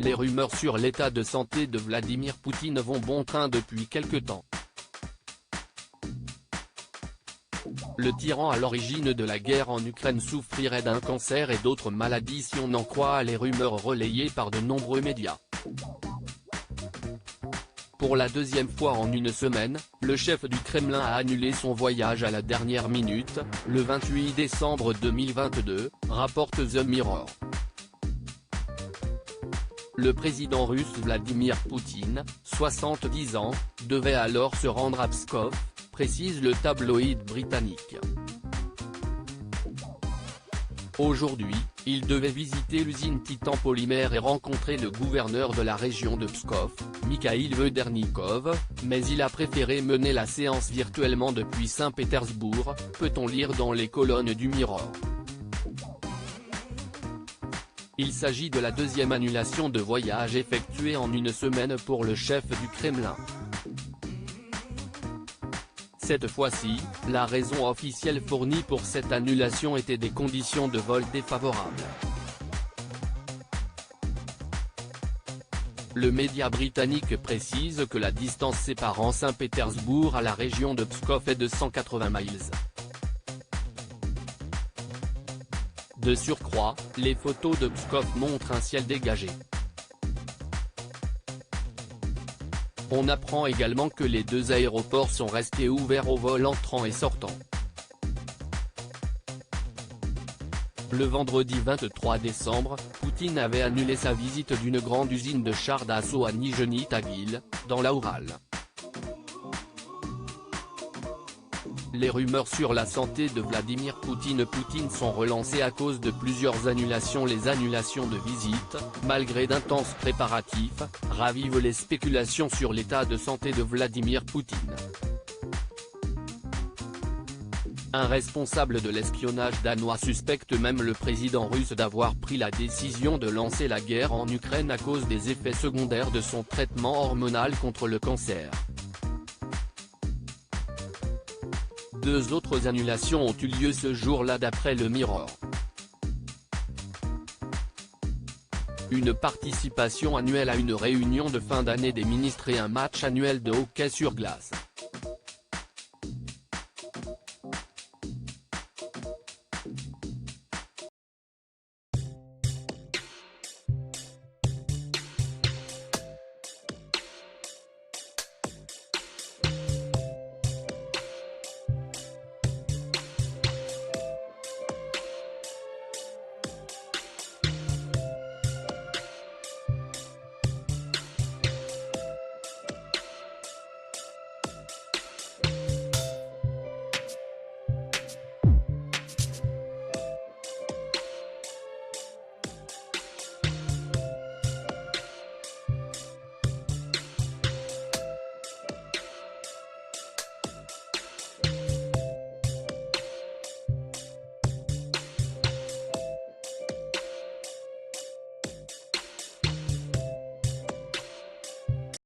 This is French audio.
Les rumeurs sur l'état de santé de Vladimir Poutine vont bon train depuis quelque temps. Le tyran à l'origine de la guerre en Ukraine souffrirait d'un cancer et d'autres maladies si on en croit les rumeurs relayées par de nombreux médias. Pour la deuxième fois en une semaine, le chef du Kremlin a annulé son voyage à la dernière minute, le 28 décembre 2022, rapporte The Mirror. Le président russe Vladimir Poutine, 70 ans, devait alors se rendre à Pskov, précise le tabloïd britannique. Aujourd'hui, il devait visiter l'usine Titan Polymère et rencontrer le gouverneur de la région de Pskov, Mikhail Vedernikov, mais il a préféré mener la séance virtuellement depuis Saint-Pétersbourg, peut-on lire dans les colonnes du Mirror. Il s'agit de la deuxième annulation de voyage effectuée en une semaine pour le chef du Kremlin. Cette fois-ci, la raison officielle fournie pour cette annulation était des conditions de vol défavorables. Le média britannique précise que la distance séparant Saint-Pétersbourg à la région de Pskov est de 180 miles. De surcroît, les photos de Pskov montrent un ciel dégagé. On apprend également que les deux aéroports sont restés ouverts aux vols entrants et sortants. Le vendredi 23 décembre, Poutine avait annulé sa visite d'une grande usine de chars d'assaut à Nijni Tagil, dans la Oural. Les rumeurs sur la santé de Vladimir Poutine sont relancées à cause de plusieurs annulations. Les annulations de visites, malgré d'intenses préparatifs, ravivent les spéculations sur l'état de santé de Vladimir Poutine. Un responsable de l'espionnage danois suspecte même le président russe d'avoir pris la décision de lancer la guerre en Ukraine à cause des effets secondaires de son traitement hormonal contre le cancer. Deux autres annulations ont eu lieu ce jour-là d'après le Mirror. Une participation annuelle à une réunion de fin d'année des ministres et un match annuel de hockey sur glace.